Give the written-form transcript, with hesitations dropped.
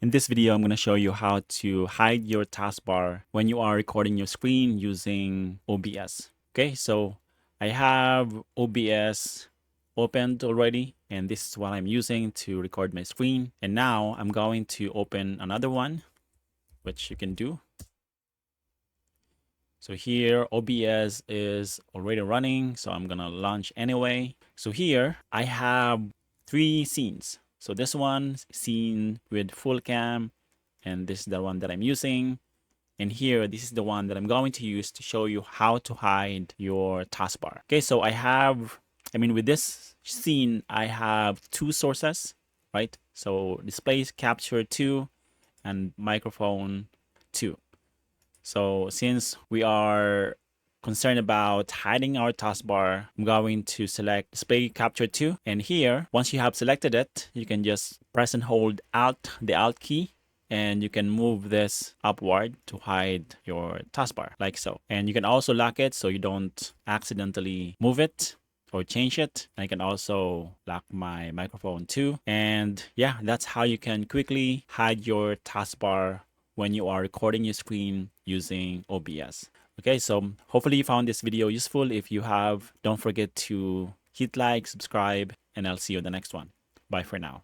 In this video, I'm going to show you how to hide your taskbar when you are recording your screen using OBS. Okay, so I have OBS opened already, and this is what I'm using to record my screen. And now I'm going to open another one, which you can do. So here OBS is already running, so I'm gonna launch anyway. So here I have 3 scenes. So this one scene with full cam, and this is the one that I'm using. And here, this is the one that I'm going to use to show you how to hide your taskbar. Okay, so with this scene, I have 2 sources, right? So display capture 2 and microphone 2. So since we are concerned about hiding our taskbar, I'm going to select display capture 2. And here, once you have selected it, you can just press and hold the Alt key, and you can move this upward to hide your taskbar like so. And you can also lock it so you don't accidentally move it or change it. I can also lock my microphone too. And yeah, that's how you can quickly hide your taskbar when you are recording your screen using OBS. Okay, so hopefully you found this video useful. If you have, don't forget to hit like, subscribe, and I'll see you in the next one. Bye for now.